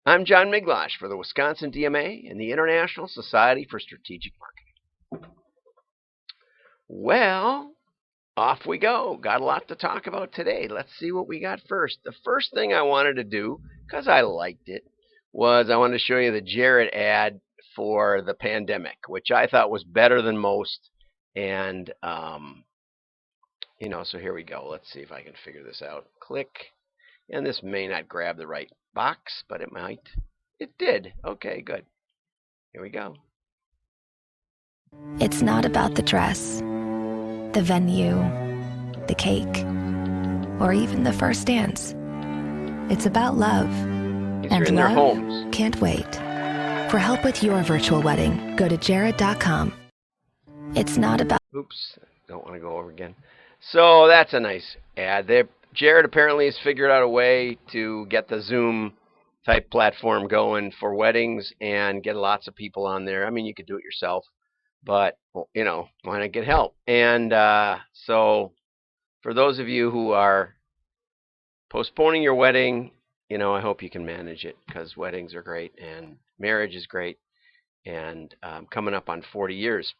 I'm John Miglosh for the Wisconsin DMA and the International Society for Strategic Marketing. Well, off we go. Got a lot to talk about today. Let's see what we got first. The first thing I wanted to do, because I liked it, was I wanted to show you the Jared ad for the pandemic, which I thought was better than most. And, so here we go. Let's see if I can figure this out. Click. And this may not grab the right box, but it might. It did. Okay, good. Here we go. It's not about the dress, the venue, the cake, or even the first dance. It's about love. These And are in their love homes. can't wait. For help with your virtual wedding, go to jared.com. It's not about... Oops, don't want to go over again. So that's a nice ad. Jared apparently has figured out a way to get the Zoom type platform going for weddings and get lots of people on there. I mean, you could do it yourself, but, why not get help? And so for those of you who are postponing your wedding, I hope you can manage it, because weddings are great and marriage is great. And coming up on 40 years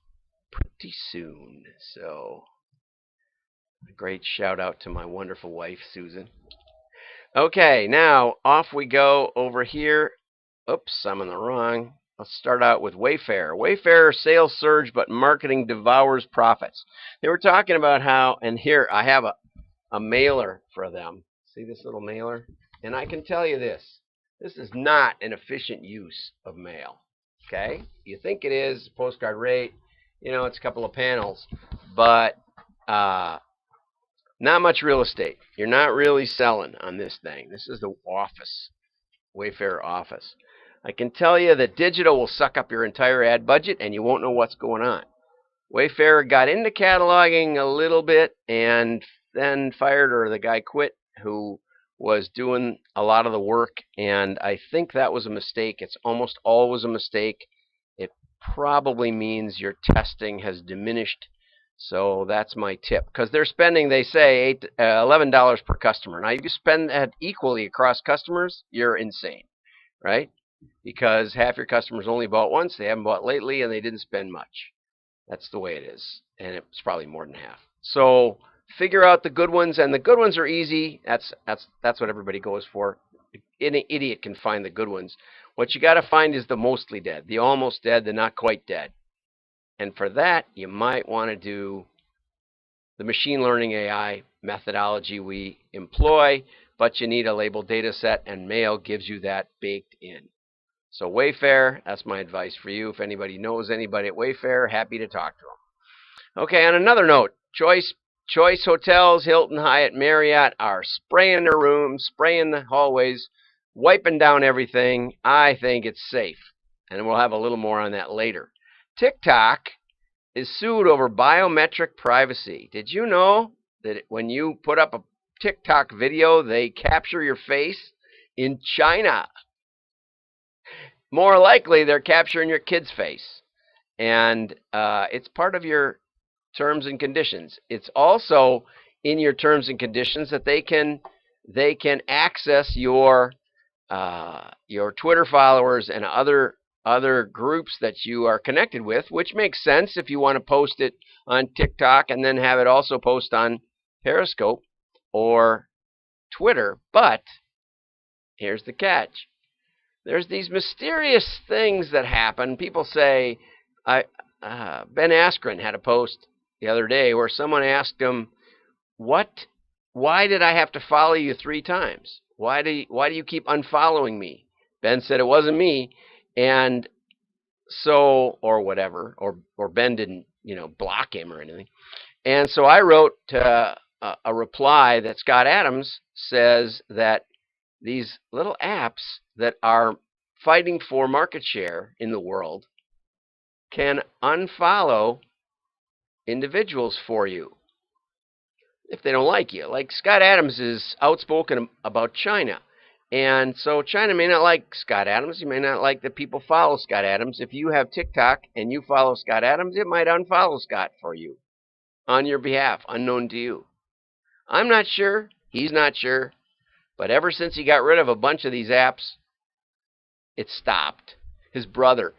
pretty soon. So a great shout out to my wonderful wife, Susan. Okay, now off we go over here. Oops, I'm on the wrong. Let's start out with Wayfair. Wayfair sales surge, but marketing devours profits. They were talking about how, and here I have a mailer for them. See this little mailer? And I can tell you this. This is not an efficient use of mail. Okay? You think it is, postcard rate, it's a couple of panels, but not much real estate. You're not really selling on this thing. This is the office, Wayfair office. I can tell you that digital will suck up your entire ad budget and you won't know what's going on. Wayfair got into cataloging a little bit and then fired, or the guy quit, who was doing a lot of the work, and I think that was a mistake. It's almost always a mistake. It probably means your testing has diminished. So that's my tip, because they're spending, they say, $11 per customer. Now, if you spend that equally across customers, you're insane, right? Because half your customers only bought once, they haven't bought lately, and they didn't spend much. That's the way it is, and it's probably more than half. So figure out the good ones, and the good ones are easy. That's what everybody goes for. Any idiot can find the good ones. What you got to find is the mostly dead, the almost dead, the not quite dead. And for that, you might want to do the machine learning AI methodology we employ, but you need a labeled data set, and mail gives you that baked in. So Wayfair, that's my advice for you. If anybody knows anybody at Wayfair, happy to talk to them. Okay, on another note, Choice Hotels, Hilton, Hyatt, Marriott are spraying their rooms, spraying the hallways, wiping down everything. I think it's safe, and we'll have a little more on that later. TikTok is sued over biometric privacy. Did you know that when you put up a TikTok video, they capture your face? In China, more likely they're capturing your kid's face. And it's part of your terms and conditions. It's also in your terms and conditions that they can access your Twitter followers and other groups that you are connected with, which makes sense if you want to post it on TikTok and then have it also post on Periscope or Twitter. But here's the catch. There's these mysterious things that happen. People say, Ben Askren had a post the other day where someone asked him, why did I have to follow you 3 times? Why do you keep unfollowing me? Ben said it wasn't me. And so, or whatever, or Ben didn't, block him or anything. And so I wrote a reply that Scott Adams says that these little apps that are fighting for market share in the world can unfollow individuals for you if they don't like you. Like Scott Adams is outspoken about China. And so China may not like Scott Adams. You may not like that people follow Scott Adams. If you have TikTok and you follow Scott Adams, it might unfollow Scott for you on your behalf, unknown to you. I'm not sure. He's not sure. But ever since he got rid of a bunch of these apps, it stopped. His brother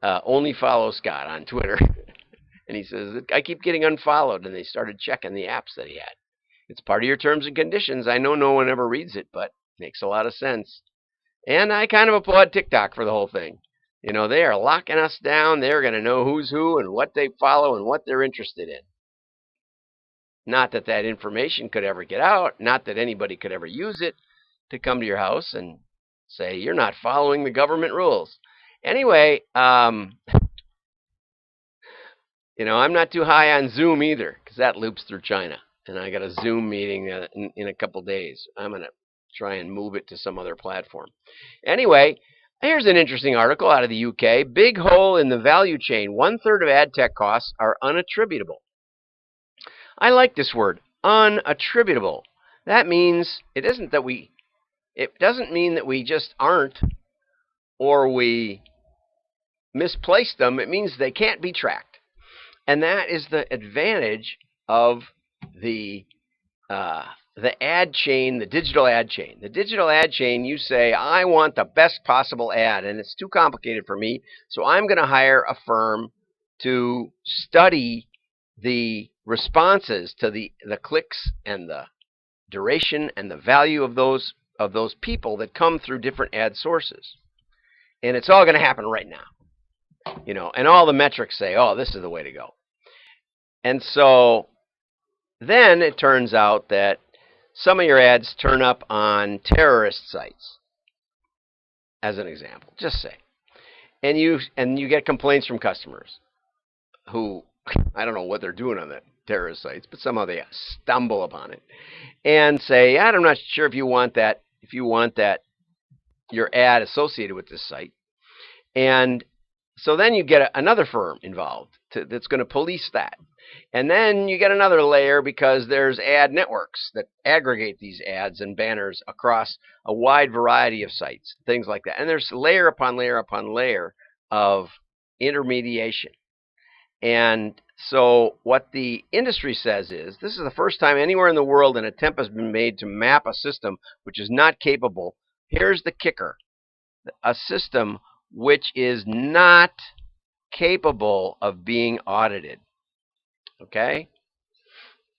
only follows Scott on Twitter. And he says, I keep getting unfollowed. And they started checking the apps that he had. It's part of your terms and conditions. I know no one ever reads it, but it makes a lot of sense. And I kind of applaud TikTok for the whole thing. You know, they are locking us down. They're going to know who's who and what they follow and what they're interested in. Not that that information could ever get out. Not that anybody could ever use it to come to your house and say, you're not following the government rules. Anyway, you know, I'm not too high on Zoom either, because that loops through China. And I got a Zoom meeting in a couple days. I'm going to try and move it to some other platform. Anyway, here's an interesting article out of the UK. Big hole in the value chain. 1/3 of ad tech costs are unattributable. I like this word, unattributable. That means it doesn't mean that we just aren't or we misplaced them. It means they can't be tracked. And that is the advantage of the ad chain, the digital ad chain. The digital ad chain, you say, I want the best possible ad, and it's too complicated for me, so I'm going to hire a firm to study the responses to the clicks and the duration and the value of those people that come through different ad sources. And it's all going to happen right now. You know, and all the metrics say, oh, this is the way to go. And so then it turns out that some of your ads turn up on terrorist sites, as an example, just say. And you get complaints from customers who, I don't know what they're doing on the terrorist sites, but somehow they stumble upon it and say, I'm not sure if you want that your ad associated with this site. And so then you get another firm involved that's going to police that. And then you get another layer because there's ad networks that aggregate these ads and banners across a wide variety of sites, things like that. And there's layer upon layer upon layer of intermediation. And so what the industry says is, this is the first time anywhere in the world an attempt has been made to map a system which is not capable. Here's the kicker. A system which is not capable of being audited. Okay?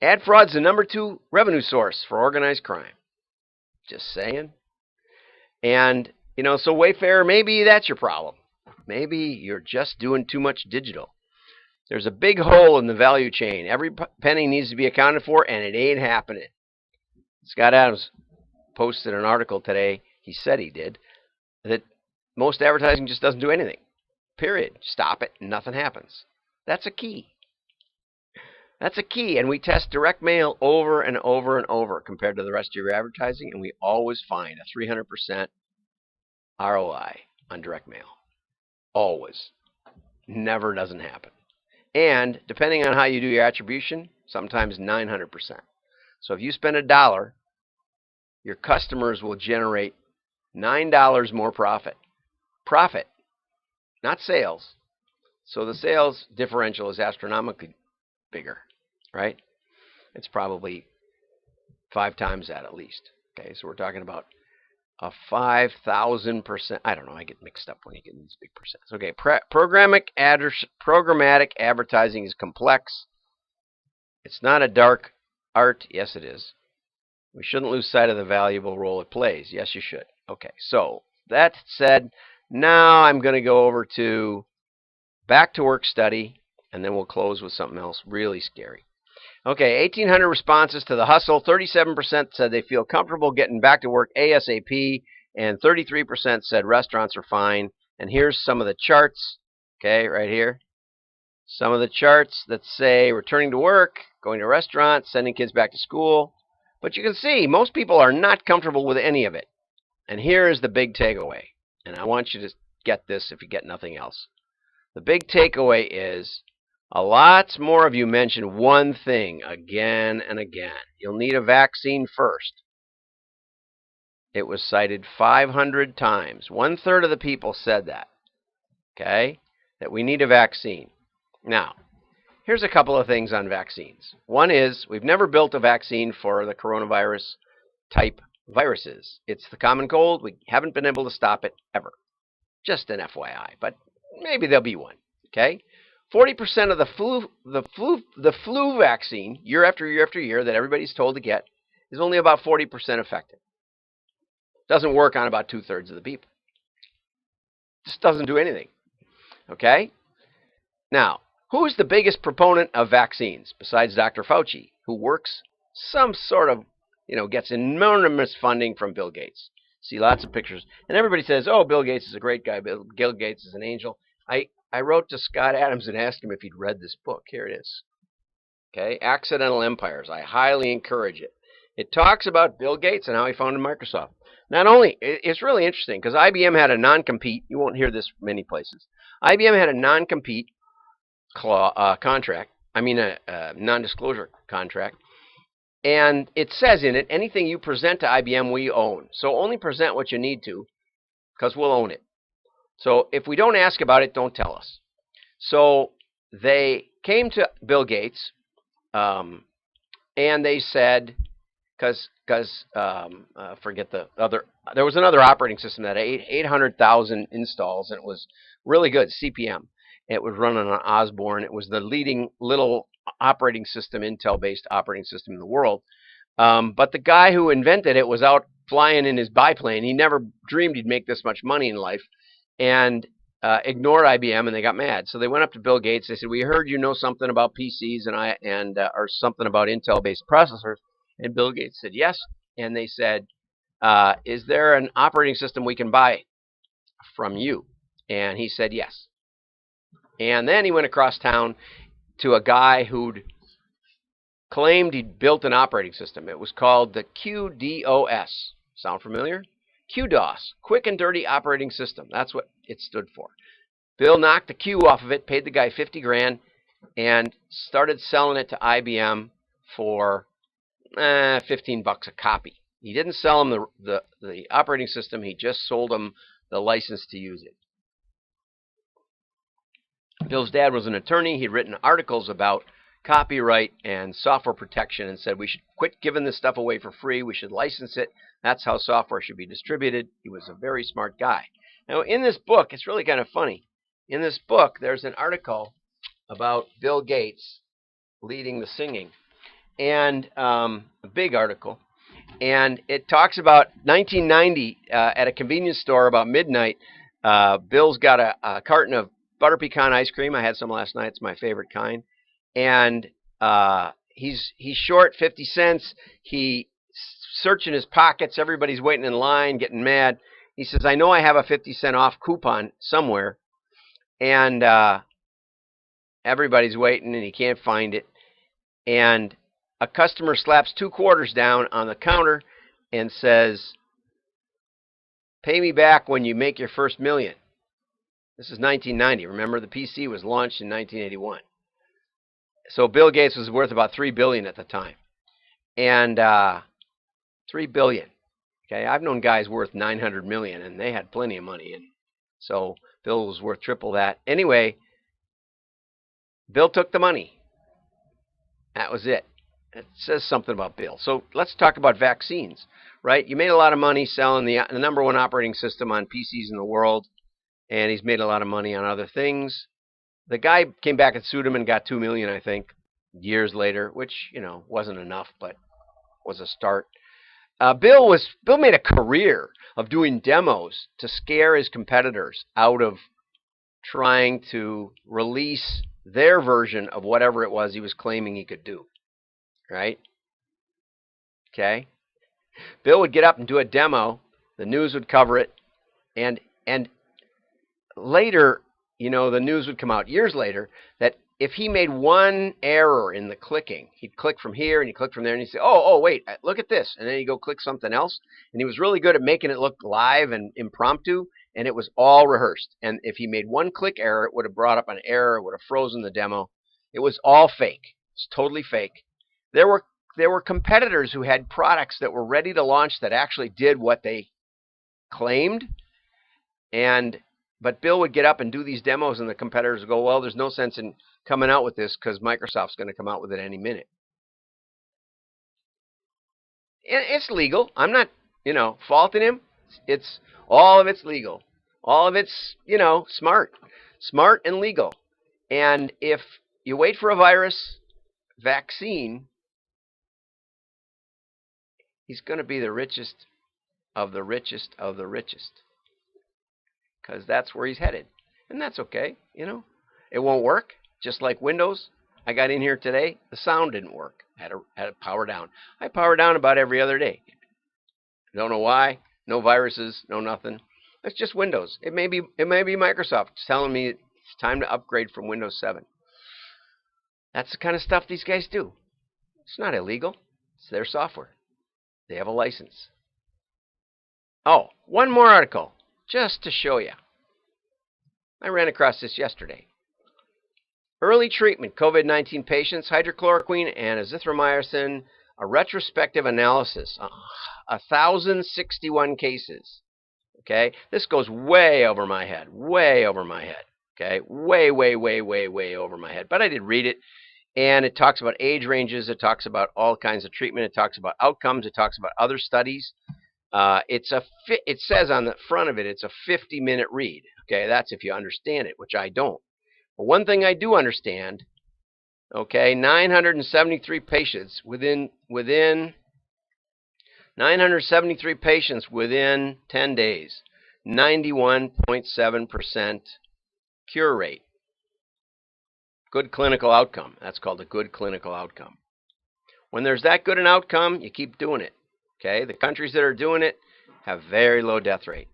Ad fraud's the #2 revenue source for organized crime. Just saying. And, you know, so Wayfair, maybe that's your problem. Maybe you're just doing too much digital. There's a big hole in the value chain. Every penny needs to be accounted for, and it ain't happening. Scott Adams posted an article today, he said he did, that most advertising just doesn't do anything. Period. Stop it, and nothing happens. That's a key. That's a key, and we test direct mail over and over and over compared to the rest of your advertising, and we always find a 300% ROI on direct mail. Always. Never doesn't happen. And depending on how you do your attribution, sometimes 900%. So if you spend $1, your customers will generate $9 more profit. Profit, not sales. So the sales differential is astronomically bigger, right? It's probably 5 times that at least. Okay, so we're talking about a 5,000%. I don't know, I get mixed up when you get these big percents. Okay, programmatic advertising is complex. It's not a dark art. Yes, it is. We shouldn't lose sight of the valuable role it plays. Yes, you should. Okay, so that said, now I'm going to go over to back to work study, and then we'll close with something else really scary. Okay, 1,800 responses to the hustle. 37% said they feel comfortable getting back to work ASAP, and 33% said restaurants are fine. And here's some of the charts, okay, right here. Some of the charts that say returning to work, going to restaurants, sending kids back to school. But you can see most people are not comfortable with any of it. And here is the big takeaway. And I want you to get this if you get nothing else. The big takeaway is a lot more of you mention one thing again and again. You'll need a vaccine first. It was cited 500 times. 1/3 of the people said that. Okay? That we need a vaccine. Now, here's a couple of things on vaccines. One is we've never built a vaccine for the coronavirus type viruses. It's the common cold. We haven't been able to stop it ever. Just an FYI, but maybe there'll be one. Okay, 40% of the flu vaccine year after year after year that everybody's told to get is only about 40% effective. Doesn't work on about 2/3 of the people. Just doesn't do anything. Okay. Now, who's the biggest proponent of vaccines besides Dr. Fauci, who works some sort of, gets enormous funding from Bill Gates? See lots of pictures. And everybody says, oh, Bill Gates is a great guy. Bill Gates is an angel. I wrote to Scott Adams and asked him if he'd read this book. Here it is. Okay, Accidental Empires. I highly encourage it. It talks about Bill Gates and how he founded Microsoft. Not only, it's really interesting because IBM had a non-compete. You won't hear this many places. IBM had a non-compete contract. I mean, a non-disclosure contract. And it says in it, anything you present to IBM, we own. So only present what you need to because we'll own it. So if we don't ask about it, don't tell us. So they came to Bill Gates and they said, because forget the other, there was another operating system that had 800,000 installs, and it was really good, CPM. It was running on Osborne. It was the leading little operating system, Intel-based operating system in the world. But the guy who invented it was out flying in his biplane. He never dreamed he'd make this much money in life, and ignored IBM, and they got mad. So they went up to Bill Gates. They said, "We heard you know something about PCs or something about Intel-based processors." And Bill Gates said, "Yes." And they said, "Is there an operating system we can buy from you?" And he said, "Yes." And then he went across town to a guy who'd claimed he'd built an operating system. It was called the QDOS. Sound familiar? QDOS, Quick and Dirty Operating System. That's what it stood for. Bill knocked the Q off of it, paid the guy 50 grand, and started selling it to IBM for $15 a copy. He didn't sell him the operating system. He just sold him the license to use it. Bill's dad was an attorney. He'd written articles about copyright and software protection and said we should quit giving this stuff away for free. We should license it. That's how software should be distributed. He was a very smart guy. Now, in this book, it's really kind of funny. In this book, there's an article about Bill Gates leading the singing, and a big article. And it talks about 1990 at a convenience store about midnight. Bill's got a carton of butter pecan ice cream. I had some last night. It's my favorite kind. And he's short 50 cents. He's searching his pockets. Everybody's waiting in line, getting mad. He says, "I know I have a 50-cent off coupon somewhere." And everybody's waiting, and he can't find it. And a customer slaps 2 quarters down on the counter and says, "Pay me back when you make your first $1,000,000. This is 1990. Remember, the PC was launched in 1981. So Bill Gates was worth about $3 billion at the time. And $3 billion. Okay, I've known guys worth $900 million, and they had plenty of money. And so Bill was worth triple that. Anyway, Bill took the money. That was it. It says something about Bill. So let's talk about vaccines, right? You made a lot of money selling the number one operating system on PCs in the world, and he's made a lot of money on other things. The guy came back and sued him and got $2 million, I think, years later, which, wasn't enough, but was a start. Bill made a career of doing demos to scare his competitors out of trying to release their version of whatever it was he was claiming he could do. Right? Okay? Bill would get up and do a demo. The news would cover it. And later, the news would come out years later that if he made one error in the clicking, he'd click from here and he'd click from there, and he'd say, oh, wait, look at this. And then he'd go click something else. And he was really good at making it look live and impromptu, and it was all rehearsed. And if he made one click error, it would have brought up an error. It would have frozen the demo. It was all fake. It's totally fake. There were competitors who had products that were ready to launch that actually did what they claimed. But Bill would get up and do these demos, and the competitors would go, well, there's no sense in coming out with this because Microsoft's going to come out with it any minute. It's legal. I'm not, faulting him. All of it's legal. All of it's, smart and legal. And if you wait for a virus vaccine, he's going to be the richest of the richest of the richest, because that's where he's headed. And that's okay, It won't work, just like Windows. I got in here today, the sound didn't work. Had to power down. I power down about every other day. Don't know why. No viruses, no nothing. It's just Windows. It may be Microsoft telling me it's time to upgrade from Windows 7. That's the kind of stuff these guys do. It's not illegal. It's their software. They have a license. Oh, one more article, just to show you. I ran across this yesterday. Early treatment, COVID-19 patients, hydrochloroquine and azithromycin, a retrospective analysis. 1,061 cases. Okay, this goes way over my head. Okay, way over my head. But I did read it, and it talks about age ranges. It talks about all kinds of treatment. It talks about outcomes. It talks about other studies. It says on the front of it, it's a 50-minute read. Okay, that's if you understand it, which I don't. But one thing I do understand, okay, 973 patients within 973 patients within 10 days, 91.7% cure rate. Good clinical outcome. That's called a good clinical outcome. When there's that good an outcome, you keep doing it. Okay, the countries that are doing it have very low death rate.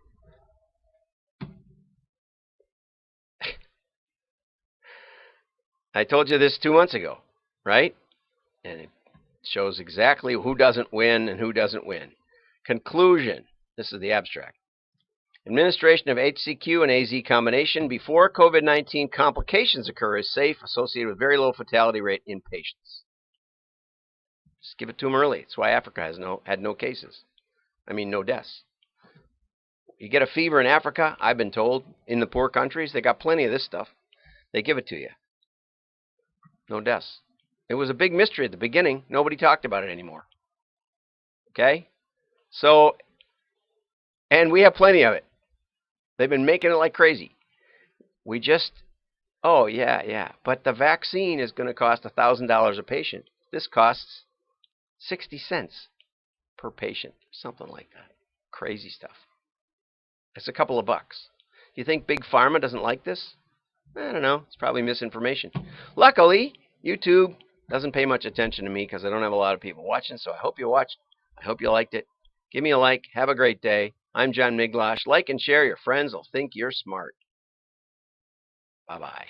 I told you this 2 months ago, right? And it shows exactly who doesn't win and who doesn't win. Conclusion. This is the abstract. Administration of HCQ and AZ combination before COVID-19 complications occur is safe, associated with very low fatality rate in patients. Just give it to them early. That's why Africa had no cases. No deaths. You get a fever in Africa, I've been told, in the poor countries, they got plenty of this stuff. They give it to you. No deaths. It was a big mystery at the beginning. Nobody talked about it anymore. Okay? So, and we have plenty of it. They've been making it like crazy. We just, oh, yeah. But the vaccine is going to cost $1,000 a patient. This costs 60 cents per patient. Something like that. Crazy stuff. It's a couple of bucks. Do you think Big Pharma doesn't like this? I don't know. It's probably misinformation. Luckily, YouTube doesn't pay much attention to me because I don't have a lot of people watching, so I hope you watched. I hope you liked it. Give me a like. Have a great day. I'm John Miglosh. Like and share. Your friends will think you're smart. Bye-bye.